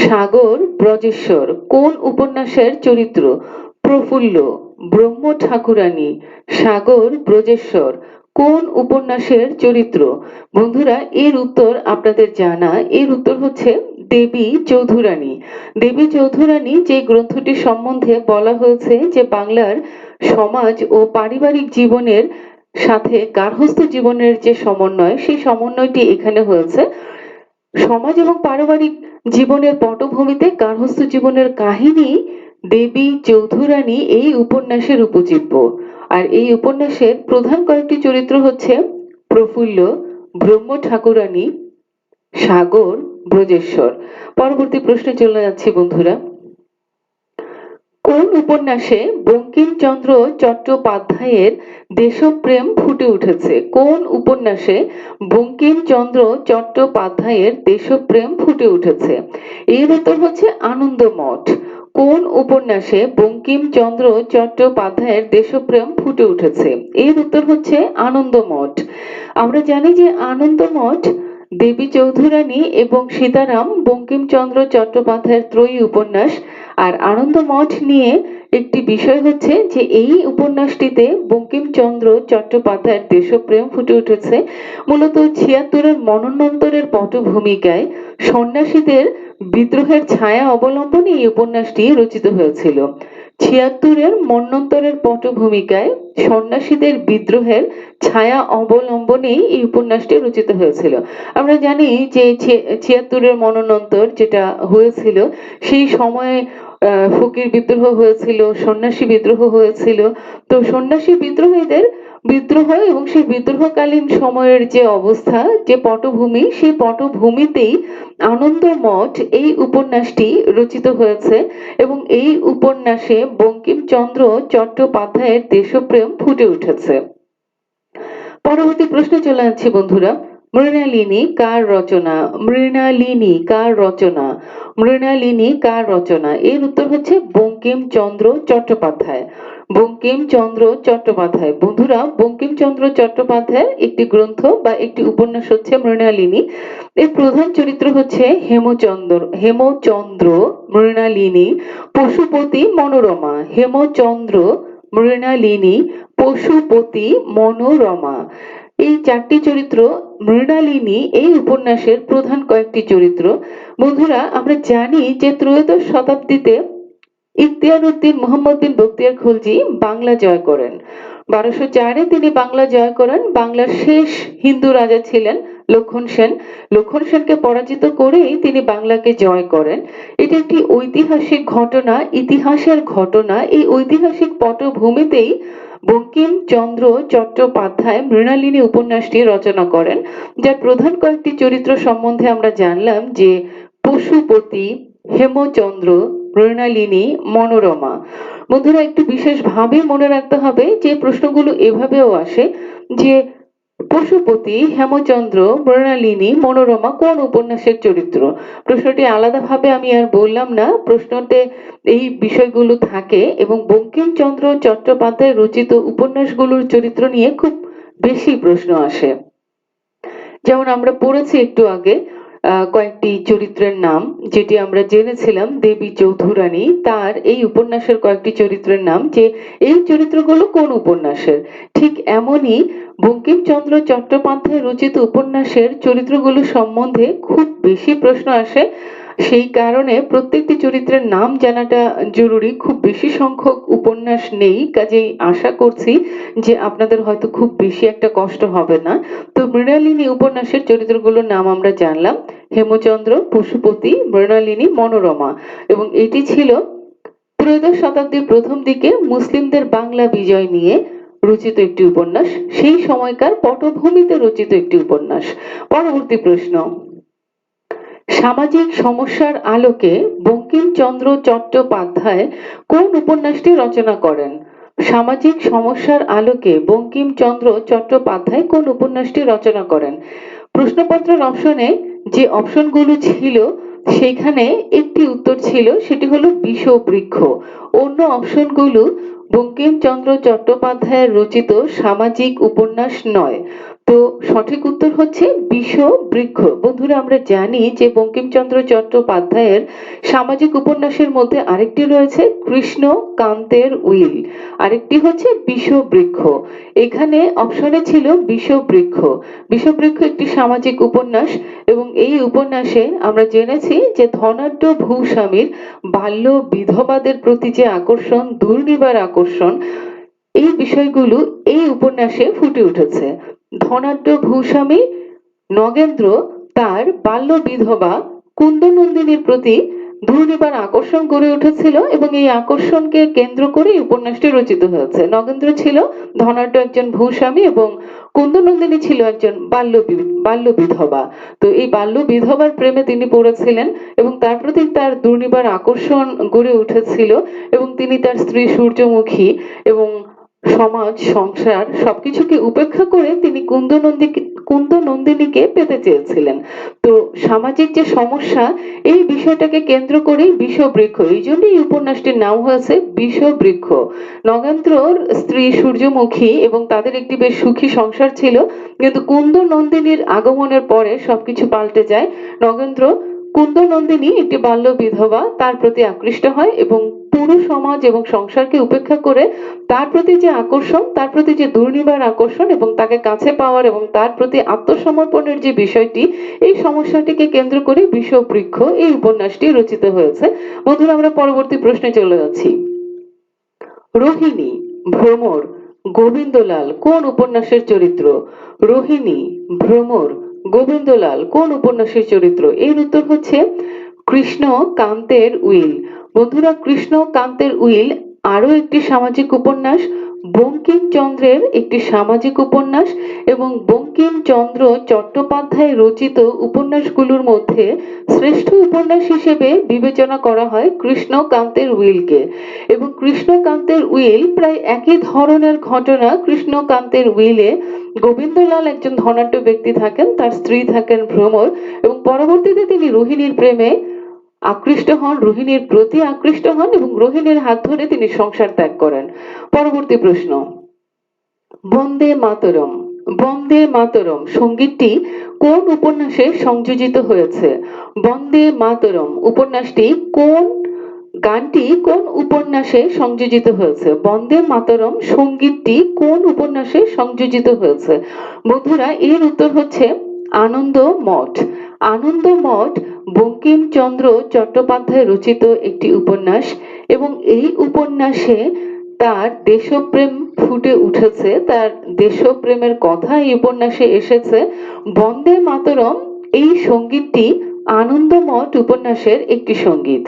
A: সাগর, ব্রজেশ্বর কোন উপন্যাসের চরিত্র? প্রফুল্ল, ব্রহ্ম ঠাকুরানী, সাগর, ব্রজেশ্বর কোন উপন্যাসের চরিত্র? বন্ধুরা, এর উত্তর আপনাদের জানা। এর উত্তর হচ্ছে দেবী চৌধুরানী। দেবী চৌধুরানী যে গ্রন্থটি সম্বন্ধে বলা হয়েছে যে বাংলার সমাজ ও পারিবারিক জীবনের সাথে গার্হস্থ্য জীবনের যে সমন্বয়, সেই সমন্বয়টি এখানে হয়েছে। সমাজ এবং পারিবারিক জীবনের পটভূমিতে গার্হস্থ্য জীবনের কাহিনী দেবী চৌধুরানী এই উপন্যাসের উপজীব্য। আর এই উপন্যাসের প্রধান কয়েকটি চরিত্র হচ্ছে প্রফুল্ল, ব্রহ্ম ঠাকুরানী, সাগর, ব্রজেশ্বর। পরবর্তী প্রশ্নে চলে যাচ্ছি বন্ধুরা। কোন উপন্যাসে বঙ্কিমচন্দ্র চট্টোপাধ্যায়ের দেশপ্রেম ফুটে উঠেছে? কোন উপন্যাসে বঙ্কিমচন্দ্র চট্টোপাধ্যায়ের দেশপ্রেম ফুটে উঠেছে? এর উত্তর হচ্ছে আনন্দমঠ। কোন উপন্যাসে বঙ্কিমচন্দ্র চট্টোপাধ্যায়ের দেশপ্রেম ফুটে উঠেছে? এর উত্তর হচ্ছে আনন্দমঠ। আমরা জানি যে আনন্দমঠ দেবী চৌধুরানী এবং সীতারাম বঙ্কিমচন্দ্র চট্টোপাধ্যায়ের ত্রয়ী উপন্যাস। আর আনন্দমঠ নিয়ে একটি বিষয় হচ্ছে যে এই উপন্যাসটিতে বঙ্কিমচন্দ্র চট্টোপাধ্যায়ের দেশপ্রেম ফুটে উঠেছে মূলত ৭৬-এর মনন্বন্তরের পটভূমিকায় সন্ন্যাসীদের বিদ্রোহের ছায়া অবলম্বনে এই উপন্যাসটি রচিত হয়েছিল। ৭৬-এর মন্বন্তরের পটভূমিকায় সন্ন্যাসীদের বিদ্রোহের ছায়া অবলম্বনেই এই উপন্যাসটি রচিত হয়েছিল। আমরা জানি যে ৭৬-এর মনন্বন্তর যেটা হয়েছিল সেই সময়ে ফকির বিদ্রোহ হয়েছিল, সন্ন্যাসী বিদ্রোহ হয়েছিল। তো সন্ন্যাসী বিদ্রোহীদের বিদ্রোহ এবং সেই বিদ্রোহকালীন সময়ের যে অবস্থা, যে পটভূমি, সেই পটভূমিতেই আনন্দমঠ এই উপন্যাসটি রচিত হয়েছে এবং এই উপন্যাসে বঙ্কিমচন্দ্র চট্টোপাধ্যায়ের দেশপ্রেম ফুটে উঠেছে। পরবর্তী প্রশ্নে চলে যাচ্ছি বন্ধুরা। মৃণালিনী কার রচনা? মৃণালিনী কার রচনা? মৃণালিনী কার রচনা? এর উত্তর হচ্ছে বঙ্কিমচন্দ্র চট্টোপাধ্যায়। বঙ্কিমচন্দ্র চট্টোপাধ্যায়। বন্ধুরা, বঙ্কিমচন্দ্র চট্টোপাধ্যায়ের একটি গ্রন্থ বা একটি উপন্যাস হচ্ছে মৃণালিনী। এর প্রধান চরিত্র হচ্ছে হেমচন্দ্র, মৃণালিনী, পশুপতি, মনোরমা। হেমচন্দ্র, মৃণালিনী, পশুপতি, মনোরমা এই চারটি চরিত্র মৃণালিনী এই উপন্যাসের প্রধান কয়েকটি চরিত্র। বন্ধুরা, আমরা জানি যে ত্রয়োদশ শতাব্দীতে ইখতিয়ার উদ্দিন মুহাম্মদ বিন বখতিয়ার খলজি বাংলা জয় করেন। ১২০৪-এ তিনি বাংলা জয় করেন। বাংলার শেষ হিন্দু রাজা ছিলেন লক্ষণ সেন। লক্ষণ সেনকে পরাজিত করেই তিনি বাংলাকে জয় করেন। এটি একটি ঐতিহাসিক ঘটনা, ইতিহাসের ঘটনা। এই ঐতিহাসিক পটভূমিতেই বঙ্কিমচন্দ্র চট্টোপাধ্যায় মৃণালিনী উপন্যাসটি রচনা করেন, যার প্রধান কয়েকটি চরিত্র সম্বন্ধে আমরা জানলাম যে পশুপতি, হেমচন্দ্র, মৃণালিনী, মনোরমা। বন্ধুরা, একটু বিশেষভাবে মনে রাখতে হবে যে প্রশ্নগুলো এভাবেও আসে যে পশুপতি, হেমচন্দ্র, মৃণালিনী, মনোরমা কোন উপন্যাসের চরিত্র? প্রশ্নটি আলাদাভাবে আমি আর বললাম না, প্রশ্নতে এই বিষয়গুলো থাকে এবং বঙ্কিমচন্দ্র চট্টোপাধ্যায় রচিত উপন্যাসগুলোর চরিত্র নিয়ে খুব বেশি প্রশ্ন আসে। যেমন আমরা পড়েছি একটু আগে কয়েকটি চরিত্রের নাম, যেটি আমরা জেনেছিলাম দেবী চৌধুরানী, তার এই উপন্যাসের কয়েকটি চরিত্রের নাম, যে এই চরিত্রগুলো কোন উপন্যাসের। ঠিক এমনই বঙ্কিমচন্দ্র চট্টোপাধ্যায় রচিত উপন্যাসের চরিত্রগুলো সম্বন্ধে খুব বেশি প্রশ্ন আসে। সেই কারণে প্রত্যেকটি চরিত্রের নাম জানাটা জরুরি। খুব বেশি সংখ্যক উপন্যাস নেই, কাজেই আশা করছি যে আপনাদের হয়তো খুব বেশি একটা কষ্ট হবে না। তো মৃণালিনী উপন্যাসের চরিত্রগুলোর নাম আমরা জানলাম, হেমচন্দ্র, পশুপতি, মৃণালিনী, মনোরমা। এবং এটি ছিল ত্রয়োদশ শতাব্দীর প্রথম দিকে মুসলিমদের বাংলা বিজয় নিয়ে রচিত একটি উপন্যাস, সেই সময়কার পটভূমিতে রচিত একটি উপন্যাস। পরবর্তী প্রশ্ন, সামাজিক সমস্যার আলোকে বঙ্কিমচন্দ্র চট্টোপাধ্যায় কোন উপন্যাসটি রচনা করেন? সামাজিক সমস্যার আলোকে বঙ্কিমচন্দ্র চট্টোপাধ্যায় কোন উপন্যাসটি রচনা করেন? প্রশ্নপত্রের অপশনে যে অপশনগুলো ছিল সেখানে একটি উত্তর ছিল, সেটি হলো বিষবৃক্ষ। অন্য অপশনগুলো বঙ্কিমচন্দ্র চট্টোপাধ্যায়ের রচিত সামাজিক উপন্যাস নয়। তো সঠিক উত্তর হচ্ছে বিষবৃক্ষ। বন্ধুরা, আমরা জানি যে বঙ্কিমচন্দ্র চট্টোপাধ্যায়ের সামাজিক উপন্যাসের মধ্যে আরেকটি রয়েছে কৃষ্ণকান্তের উইল, আরেকটি হচ্ছে বিষবৃক্ষ। এখানে অপশনে ছিল বিষবৃক্ষ। বিষবৃক্ষ একটি সামাজিক উপন্যাস এবং এই উপন্যাসে আমরা জেনেছি যে ধনাঢ্য ভূস্বামীর বাল্য বিধবাদের প্রতি যে আকর্ষণ, দুর্নিবার আকর্ষণ, এই বিষয়গুলো এই উপন্যাসে ফুটে উঠেছে। ধনাঢ্য ভূস্বামী নগেন্দ্র তার বাল্য বিধবা কুন্দনন্দিনীর প্রতি দুর্নিবার আকর্ষণ গড়ে উঠেছিল এবং এই আকর্ষণকে কেন্দ্র করে এই উপন্যাসটি রচিত হয়েছে। নগেন্দ্র ছিল ধনাঢ্য একজন ভূস্বামী এবং কুন্দনন্দিনী ছিল একজন বাল্য বিধবা। তো এই বাল্য বিধবার প্রেমে তিনি পড়েছিলেন এবং তার প্রতি তার দুর্নিবার আকর্ষণ গড়ে উঠেছিল এবং তিনি তার স্ত্রী সূর্যমুখী এবং সমাজ সংসার সবকিছুকে উপেক্ষা করে তিনি কুন্দনন্দিনীকে পেতে চেয়েছিলেন। তো সামাজিক যে সমস্যা, এই বিষয়টাকে কেন্দ্র করেই বিষবৃক্ষ, এই জন্যই এই উপন্যাসটির নাম হয়েছে বিষবৃক্ষ। নগেন্দ্রর স্ত্রী সূর্যমুখী এবং তাদের একটি বেশ সুখী সংসার ছিল, কিন্তু কুন্দনন্দিনীর আগমনের পরে সবকিছু পাল্টে যায়। নগেন্দ্র কুন্দনন্দিনী একটি বাল্য বিধবা, তার প্রতি আকৃষ্ট হয় এবং পুরো সমাজ এবং সংসারকে উপেক্ষা করে তার প্রতি যে আকর্ষণ, তার প্রতি যে দুর্নিবার আকর্ষণ এবং তাকে কাছে পাওয়ার এবং তার প্রতি আত্মসমর্পণের যে বিষয়টি, এই সমস্যাটিকে কেন্দ্র করে বিষবৃক্ষ এই উপন্যাসটি রচিত হয়েছে। বন্ধুরা, আমরা পরবর্তী প্রশ্নে চলে যাচ্ছি। রোহিণী, ভ্রমর, গোবিন্দলাল কোন উপন্যাসের চরিত্র? রোহিণী, ভ্রমর, গোবিন্দলাল কোন উপন্যাসের চরিত্র? এর উত্তর হচ্ছে কৃষ্ণকান্তের উইল। বন্ধুরা, কৃষ্ণকান্তের উইল আরো একটি সামাজিক উপন্যাস, বঙ্কিমচন্দ্রের একটি সামাজিক উপন্যাস এবং বঙ্কিমচন্দ্র চট্টোপাধ্যায় রচিত উপন্যাসগুলোর মধ্যে শ্রেষ্ঠ উপন্যাস হিসেবে বিবেচনা করা হয় কৃষ্ণকান্তের উইলকে। এবং কৃষ্ণকান্তের উইল প্রায় একই ধরনের ঘটনা। কৃষ্ণকান্তের উইলে গোবিন্দলাল একজন ধনাঢ্য ব্যক্তি থাকেন, তার স্ত্রী থাকেন ভ্রমর এবং পরবর্তীতে তিনি রোহিণীর প্রেমে আকৃষ্ট হন, রোহিণীর প্রতি আকৃষ্ট হন এবং রোহিণীর হাত ধরে তিনি সংসার ত্যাগ করেন। পরবর্তী প্রশ্ন, বন্দে মাতরম, বন্দে মাতরম সঙ্গীতটি কোন উপন্যাসে সংযোজিত হয়েছে? বন্দে মাতরম উপন্যাসটি গানটি কোন উপন্যাসে সংযোজিত হয়েছে? বন্দে মাতরম সঙ্গীতটি কোন উপন্যাসে সংযোজিত হয়েছে? বন্ধুরা, এর উত্তর হচ্ছে আনন্দ মঠ। আনন্দ মঠ বঙ্কিমচন্দ্র চট্টোপাধ্যায় রচিত একটি উপন্যাস এবং এই উপন্যাসে তার দেশপ্রেম ফুটে উঠেছে, তার দেশপ্রেমের কথা এই উপন্যাসে এসেছে। বন্দে মাতরম এই সঙ্গীতটি আনন্দমঠ উপন্যাসের একটি সঙ্গীত।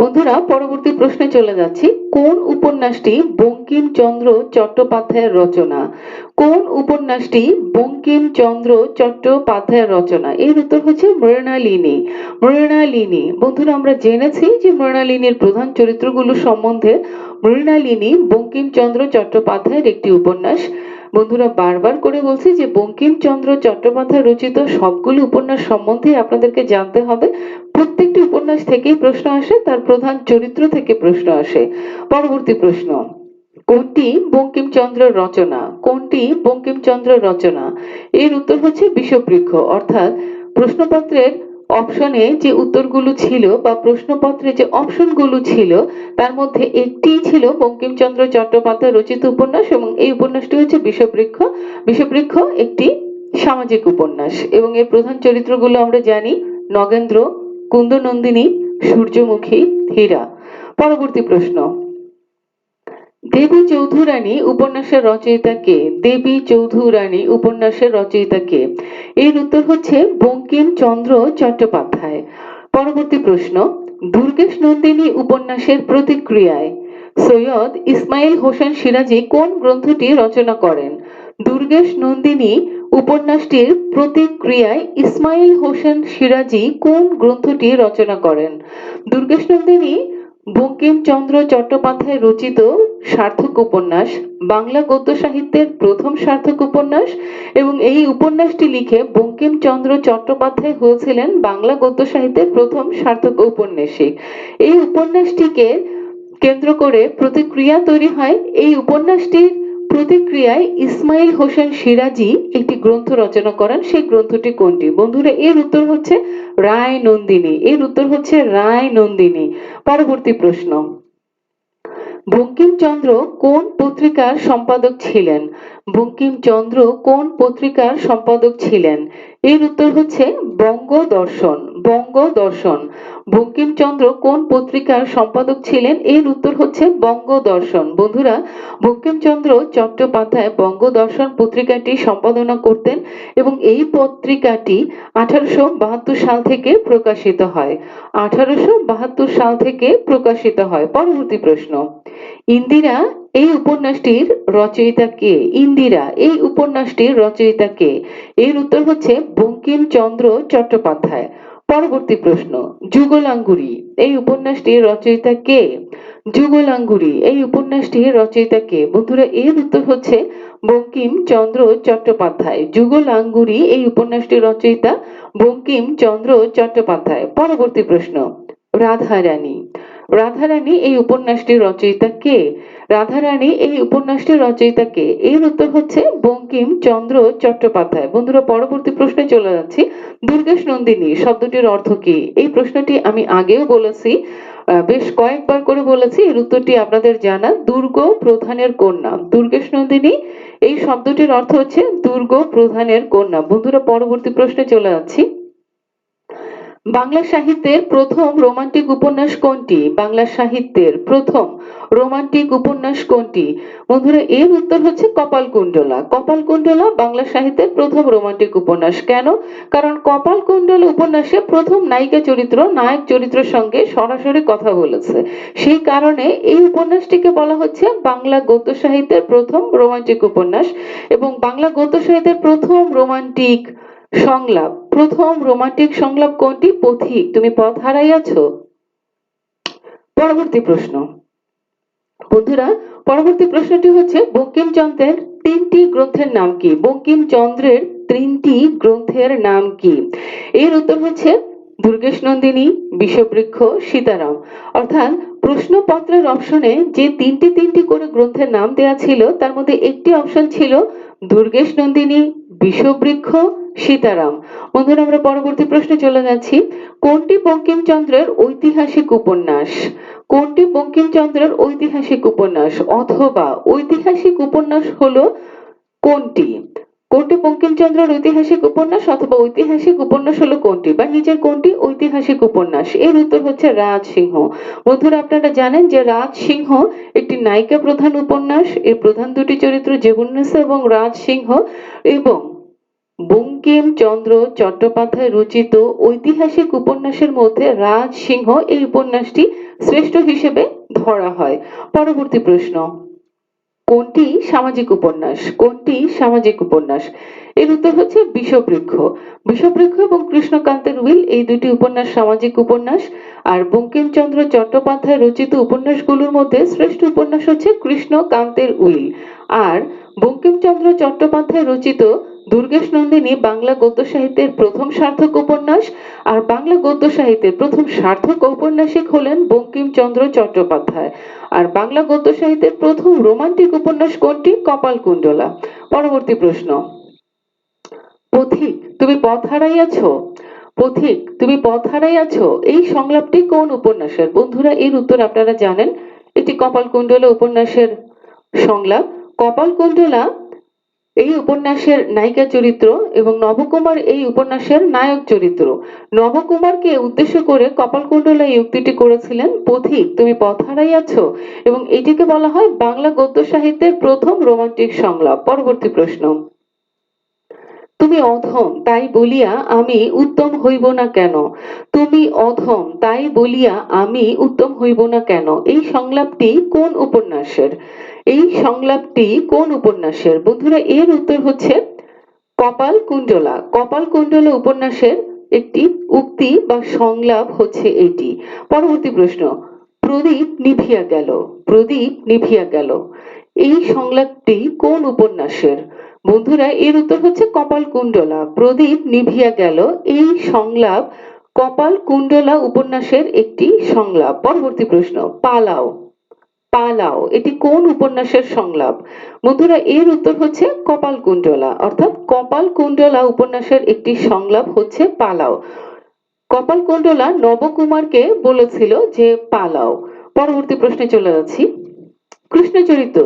A: বন্ধুরা, পরবর্তী প্রশ্নে চলে যাচ্ছি। কোন উপন্যাসটি বঙ্কিমচন্দ্র চট্টোপাধ্যায়ের রচনা? কোন উপন্যাসটি বঙ্কিমচন্দ্র চট্টোপাধ্যায়ের রচনা? এর উত্তর হচ্ছে মৃণালিনী। মৃণালিনী। বন্ধুরা, আমরা জেনেছি যে মৃণালিনীর প্রধান চরিত্রগুলো সম্বন্ধে। মৃণালিনী বঙ্কিমচন্দ্র চট্টোপাধ্যায়ের একটি উপন্যাস। বন্ধুরা, বারবার করে বলছি যে বঙ্কিমচন্দ্র চট্টোপাধ্যায় রচিত সবগুলো উপন্যাস সম্বন্ধে আপনাদেরকে জানতে হবে। প্রত্যেকটি উপন্যাস থেকেই প্রশ্ন আসে, তার প্রধান চরিত্র থেকে প্রশ্ন আসে। পরবর্তী প্রশ্ন, কোনটি বঙ্কিমচন্দ্রের রচনা? কোনটি বঙ্কিমচন্দ্রের রচনা? এর উত্তর হচ্ছে বিষবৃক্ষ। অর্থাৎ প্রশ্নপত্রের অপশনে যে উত্তরগুলো ছিল বা প্রশ্নপত্রে যে অপশনগুলো ছিল তার মধ্যে একটিই ছিল বঙ্কিমচন্দ্র চট্টোপাধ্যায় রচিত উপন্যাস এবং এই উপন্যাসটি হচ্ছে বিষবৃক্ষ। বিষবৃক্ষ একটি সামাজিক উপন্যাস এবং এর প্রধান চরিত্রগুলো আমরা জানি, নগেন্দ্র, কুন্দনন্দিনী, সূর্যমুখী, হীরা। পরবর্তী প্রশ্ন, দেবী চৌধুরানী উপন্যাসের রচয়িতা কে? দেবী চৌধুরানী উপন্যাসের রচয়িতা কে? এর উত্তর হচ্ছে বঙ্কিমচন্দ্র চট্টোপাধ্যায়। পরবর্তী প্রশ্ন, দুর্গেশ নন্দিনী উপন্যাসের প্রতিক্রিয়ায় সৈয়দ ইসমাইল হোসেন সিরাজী কোন গ্রন্থটি রচনা করেন? দুর্গেশ নন্দিনী উপন্যাসটির প্রতিক্রিয়ায় ইসমাইল হোসেন সিরাজি কোন গ্রন্থটি রচনা করেন? দুর্গেশনন্দিনী বঙ্কিমচন্দ্র চট্টোপাধ্যায় রচিত সার্থক উপন্যাস, বাংলা গদ্য সাহিত্যের প্রথম সার্থক উপন্যাস, এবং এই উপন্যাসটি লিখে বঙ্কিমচন্দ্র চট্টোপাধ্যায় হয়েছিলেন বাংলা গদ্য সাহিত্যের প্রথম সার্থক ঔপন্যাসিক। এই উপন্যাসটিকে কেন্দ্র করে প্রতিক্রিয়া তৈরি হয়। এই উপন্যাসটির প্রতিক্রিয়ায় ইসমাইল হোসেন সিরাজি একটি গ্রন্থ রচনা করেন। সেই গ্রন্থটি কোনটি? বন্ধুরা, এর উত্তর হচ্ছে রায় নন্দিনী। এর উত্তর হচ্ছে রায় নন্দিনী। পরবর্তী প্রশ্ন, বঙ্কিমচন্দ্র কোন পত্রিকার সম্পাদক ছিলেন? বঙ্কিমচন্দ্র কোন পত্রিকার সম্পাদক ছিলেন? এর উত্তর হচ্ছে বঙ্গদর্শন। বঙ্গদর্শন। বঙ্কিমচন্দ্র কোন পত্রিকার সম্পাদক ছিলেন? এর উত্তর হচ্ছে বঙ্গদর্শন। বন্ধুরা, বঙ্কিমচন্দ্র চট্টোপাধ্যায় বঙ্গদর্শন পত্রিকাটি সম্পাদনা করতেন এবং এই পত্রিকাটি 1872 সাল থেকে প্রকাশিত হয়। 1872 সাল থেকে প্রকাশিত হয়। পরবর্তী প্রশ্ন, ইন্দিরা এই উপন্যাসটির রচয়িতা কে? ইন্দিরা এই উপন্যাসটির রচয়িতা কে? এর উত্তর হচ্ছে বঙ্কিমচন্দ্র চট্টোপাধ্যায়। পরবর্তী প্রশ্ন, যুগলাঙ্গুরি এই উপন্যাসটির রচয়িতা কে? যুগলাঙ্গুরি এই উপন্যাসটির রচয়িতা কে? বন্ধুরা, এর উত্তর হচ্ছে বঙ্কিমচন্দ্র চট্টোপাধ্যায়। যুগলাঙ্গুরি এই উপন্যাসটির রচয়িতা বঙ্কিমচন্দ্র চট্টোপাধ্যায়। পরবর্তী প্রশ্ন, রাধারানী। রাধারানী এই উপন্যাসটির রচয়িতা কে? রাধারানী এই উপন্যাসটির রচয়িতা কে? এর উত্তর হচ্ছে বঙ্কিমচন্দ্র চট্টোপাধ্যায়। বন্ধুরা, পরবর্তী প্রশ্নে চলে যাচ্ছি। দুর্গেশ নন্দিনী শব্দটির অর্থ কি? এই প্রশ্নটি আমি আগেও বলেছি, বেশ কয়েকবার করে বলেছি। এর উত্তরটি আপনাদের জানা, দুর্গ প্রধানের কন্যা। দুর্গেশ নন্দিনী এই শব্দটির অর্থ হচ্ছে দুর্গ প্রধানের কন্যা। বন্ধুরা, পরবর্তী প্রশ্নে চলে যাচ্ছি। বাংলা সাহিত্যের প্রথম রোমান্টিক উপন্যাস কোনটি? বাংলা সাহিত্যের প্রথম রোমান্টিক উপন্যাস কোনটি? বন্ধুরা, এর উত্তর হচ্ছে কপালকুণ্ডলা। কপালকুণ্ডলা বাংলা সাহিত্যের প্রথম রোমান্টিক উপন্যাস। কেন? কারণ কপালকুণ্ডলা উপন্যাসে প্রথম নায়িকা চরিত্র নায়ক চরিত্রের সঙ্গে সরাসরি কথা বলেছে। সেই কারণে এই উপন্যাসটিকে বলা হচ্ছে বাংলা গদ্য সাহিত্যের প্রথম রোমান্টিক উপন্যাস। এবং বাংলা গদ্য সাহিত্যের প্রথম রোমান্টিক সংলাপ, প্রথম রোমান্টিক সংলাপ কোনটি? পথিক তুমি পথ হারাইয়াছ। পরবর্তী প্রশ্ন, বন্ধুরা, পরবর্তী প্রশ্নটি হচ্ছে বঙ্কিমচন্দ্রের তিনটি গ্রন্থের নাম কি? বঙ্কিমচন্দ্রের তিনটি গ্রন্থের নাম কি? এর উত্তর হচ্ছে দুর্গেশ নন্দিনী, বিষবৃক্ষ, সীতারাম। অর্থাৎ প্রশ্নপত্রের অপশনে যে তিনটি করে গ্রন্থের নাম দেওয়া ছিল তার মধ্যে একটি অপশন ছিল দুর্গেশ নন্দিনী, বিষবৃক্ষ, সীতারাম। বন্ধুরা, আমরা পরবর্তী প্রশ্নে চলে যাচ্ছি। কোনটি বঙ্কিমচন্দ্রের ঐতিহাসিক উপন্যাস? কোনটি বঙ্কিমচন্দ্রের ঐতিহাসিক উপন্যাস অথবা ঐতিহাসিক উপন্যাস হলো কোনটি? কোনটি বঙ্কিমচন্দ্রের ঐতিহাসিক উপন্যাস অথবা ঐতিহাসিক উপন্যাস হলো কোনটি, বা নিজের কোনটি ঐতিহাসিক উপন্যাস? এর উত্তর হচ্ছে রাজসিংহ। বন্ধুরা, আপনারা জানেন যে রাজসিংহ একটি নায়িকা প্রধান উপন্যাস। এর প্রধান দুটি চরিত্র জীবন্যাসা এবং রাজসিংহ। এবং বঙ্কিমচন্দ্র চট্টোপাধ্যায় রচিত ঐতিহাসিক উপন্যাসের মধ্যে রাজসিংহ এই উপন্যাসটি শ্রেষ্ঠ হিসেবে ধরা হয়। পরবর্তী প্রশ্ন, কোনটি সামাজিক উপন্যাস? কোনটি সামাজিক উপন্যাস? এর উত্তর হচ্ছে বিষবৃক্ষ। বিষবৃক্ষ এবং কৃষ্ণকান্তের উইল এই দুটি উপন্যাস সামাজিক উপন্যাস। আর বঙ্কিমচন্দ্র চট্টোপাধ্যায় রচিত উপন্যাসগুলোর মধ্যে শ্রেষ্ঠ উপন্যাস হচ্ছে কৃষ্ণকান্তের উইল। আর বঙ্কিমচন্দ্র চট্টোপাধ্যায় রচিত দুর্গেশ নন্দিনী বাংলা গদ্য সাহিত্যের প্রথম সার্থক উপন্যাস। আর বাংলা গদ্য সাহিত্যের প্রথম সার্থক ঔপন্যাসিক হলেন বঙ্কিমচন্দ্র চট্টোপাধ্যায়। আর বাংলা গদ্য সাহিত্যের প্রথম রোমান্টিক উপন্যাস কোনটি? কপালকুণ্ডলা। পরবর্তী প্রশ্ন, পথিক তুমি পথ হারাইয়াছ। পথিক তুমি পথ হারাইয়াছ এই সংলাপটি কোন উপন্যাসের? বন্ধুরা, এর উত্তর আপনারা জানেন, এটি কপালকুণ্ডলা উপন্যাসের সংলাপ। কপালকুণ্ডলা এই উপন্যাসের নায়িকা চরিত্র এবং নবকুমার এই উপন্যাসের নায়ক চরিত্র। নবকুমারকে উদ্দেশ্য করে কপালকুণ্ডলা এই উক্তিটি করেছিলেন, পথিক তুমি পথ হারাইয়াছ। এবং এটিকে বলা হয় বাংলা গদ্য সাহিত্যের প্রথম রোমান্টিক সংলাপ। পরবর্তী প্রশ্ন, তুমি অধম তাই বলিয়া আমি উত্তম হইব না কেন? তুমি অধম তাই বলিয়া আমি উত্তম হইব না কেন এই সংলাপটি কোন উপন্যাসের? এই সংলাপটি কোন উপন্যাসের? বন্ধুরা, এর উত্তর হচ্ছে কপাল কুণ্ডলা। কপাল কুণ্ডলা উপন্যাসের একটি উক্তি বা সংলাপ হচ্ছে এটি। পরবর্তী প্রশ্ন, প্রদীপ নিভিয়া গেল। প্রদীপ নিভিয়া গেল, এই সংলাপটি কোন উপন্যাসের? বন্ধুরা এর উত্তর হচ্ছে কপাল কুণ্ডলা। প্রদীপ নিভিয়া গেল এই সংলাপ কপাল কুণ্ডলা উপন্যাসের একটি সংলাপ। পরবর্তী প্রশ্ন, পালাও। পালাও এটি কোন উপন্যাসের সংলাপ? বন্ধুরা এর উত্তর হচ্ছে কপাল কুণ্ডলা, অর্থাৎ কপাল কুণ্ডলা উপন্যাসের একটি সংলাপ হচ্ছে পালাও। কপাল কুণ্ডলা নবকুমারকে বলেছিল যে পালাও। পরবর্তী প্রশ্নে চলে যাচ্ছি, কৃষ্ণচরিত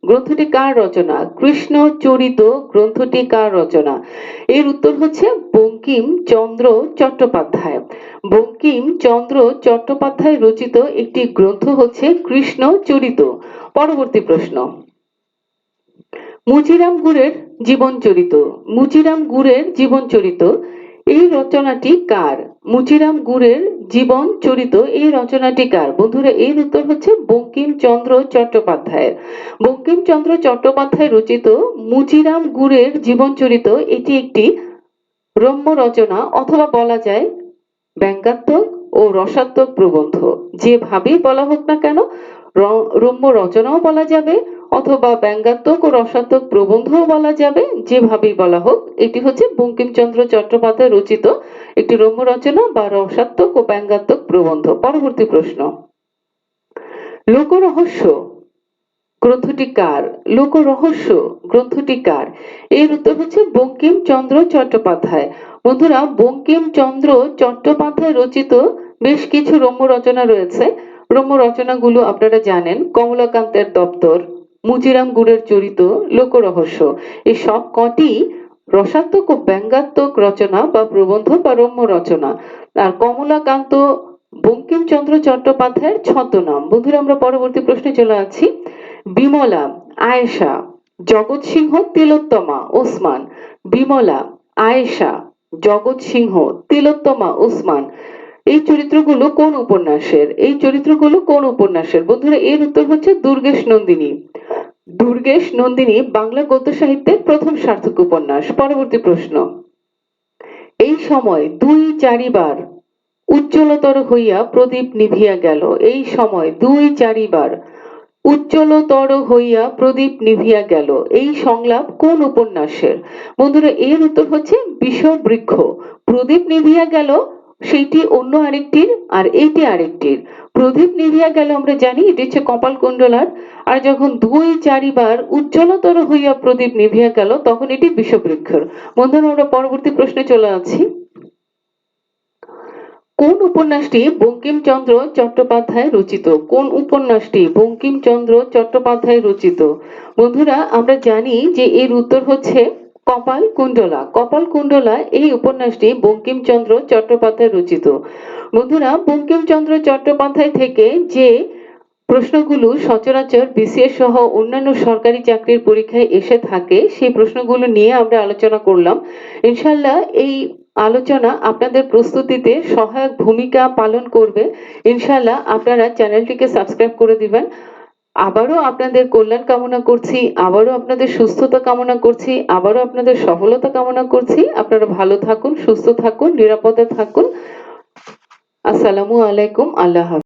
A: গ্রন্থটি কার রচনা? কৃষ্ণচরিত গ্রন্থটি কার রচনা? এর উত্তর হচ্ছে বঙ্কিমচন্দ্র চট্টোপাধ্যায়। বঙ্কিমচন্দ্র চট্টোপাধ্যায় রচিত একটি গ্রন্থ হচ্ছে কৃষ্ণচরিত। পরবর্তী প্রশ্ন, মুচিরাম গুড়ের জীবনচরিত। মুচিরাম গুড়ের জীবনচরিত এই রচনাটি কার? মুচিরাম গুড়ের জীবন চরিত এই রচনাটি কার? বন্ধুরা এর উত্তর হচ্ছে বঙ্কিমচন্দ্র চট্টোপাধ্যায়ের। বঙ্কিমচন্দ্র চট্টোপাধ্যায় রচিত মুচিরাম গুড়ের জীবন চরিত এটি একটি রম্য রচনা, অথবা বলা যায় ব্যঙ্গাত্মক ও রসাত্মক প্রবন্ধ। যেভাবেই বলা হোক না কেন, রম্য রচনাও বলা যাবে, অথবা ব্যঙ্গাত্মক ও রসাত্মক প্রবন্ধও বলা যাবে, যেভাবেই বলা হোক এটি হচ্ছে বঙ্কিমচন্দ্র চট্টোপাধ্যায় রচিত একটি রম্য রচনা বা রসাত্মক ও ব্যঙ্গাত্মক প্রবন্ধ। পরবর্তী প্রশ্ন, লোকরহস্য গ্রন্থটি কার? লোকরহস্য গ্রন্থটি কার? এর উত্তর হচ্ছে বঙ্কিমচন্দ্র চট্টোপাধ্যায়। বন্ধুরা বঙ্কিমচন্দ্র চট্টোপাধ্যায় রচিত বেশ কিছু রম্য রচনা রয়েছে। রম্য রচনাগুলো আপনারা জানেন, কমলাকান্তের দপ্তর, মুচিরাম গুড়ের চরিত, লোকরহস্য। এই সব কটি রসাত্মক ও ব্যঙ্গাত্মক রচনা বা প্রবন্ধ বা রম্য রচনা। আর কমলাকান্ত বঙ্কিমচন্দ্র চট্টোপাধ্যায়ের ছদ্মনাম। বন্ধুরা আমরা পরবর্তী প্রশ্নে চলে যাচ্ছি, বিমলা, আয়েশা, জগৎ সিংহ, তিলোত্তমা, ওসমান। বিমলা, আয়েশা, জগৎ সিংহ, তিলোত্তমা, ওসমান এই চরিত্রগুলো কোন উপন্যাসের? এই চরিত্রগুলো কোন উপন্যাসের? বন্ধুরা এর উত্তর হচ্ছে দুর্গেশ নন্দিনী। দুর্গেশ নন্দিনী বাংলা গদ্য সাহিত্যের প্রথম সার্থক উপন্যাস। পরবর্তী প্রশ্ন, এই সময় দুই চারিবার উজ্জ্বলতর হইয়া প্রদীপ নিভিয়া গেল। এই সময় দুই চারিবার উজ্জ্বলতর হইয়া প্রদীপ নিভিয়া গেল এই সংলাপ কোন উপন্যাসের? বন্ধুরা এর উত্তর হচ্ছে বিষবৃক্ষ। প্রদীপ নিভিয়া গেল সেইটি অন্য আরেকটির, আর এইটি আরেকটির। প্রদীপ নিভিয়া গেল আমরা জানি এটি হচ্ছে কপাল কুণ্ডলার, আর যখন দুই চারিবার উজ্জ্বলতর হইয়া প্রদীপ নিভিয়া গেল তখন এটি বিষবৃক্ষর। বন্ধুরা আমরা পরবর্তী প্রশ্নে চলে যাচ্ছি, কোন উপন্যাসটি বঙ্কিমচন্দ্র চট্টোপাধ্যায় রচিত? কোন উপন্যাসটি বঙ্কিমচন্দ্র চট্টোপাধ্যায় রচিত? বন্ধুরা আমরা জানি যে এর উত্তর হচ্ছে কপাল কুণ্ডলা। কপাল কুণ্ডলা এই উপন্যাসটি বঙ্কিমচন্দ্র চট্টোপাধ্যায় রচিত। বন্ধুরা বঙ্কিমচন্দ্র চট্টোপাধ্যায় থেকে যে প্রশ্নগুলো সচরাচর বিসিএস সহ অন্যান্য সরকারি চাকরির পরীক্ষায় এসে থাকে সেই প্রশ্নগুলো নিয়ে আমরা আলোচনা করলাম। ইনশাআল্লাহ এই আলোচনা আপনাদের প্রস্তুতিতে সহায়ক ভূমিকা পালন করবে। ইনশাআল্লাহ আপনারা চ্যানেলটিকে সাবস্ক্রাইব করে দিবেন। আবারও আপনাদের কল্যাণ কামনা করছি, আবারও আপনাদের সুস্থতা কামনা করছি, আবারও আপনাদের সফলতা কামনা করছি। আপনারা ভালো থাকুন, সুস্থ থাকুন, নিরাপদে থাকুন। আসসালামু আলাইকুম। আল্লাহ হাফেজ।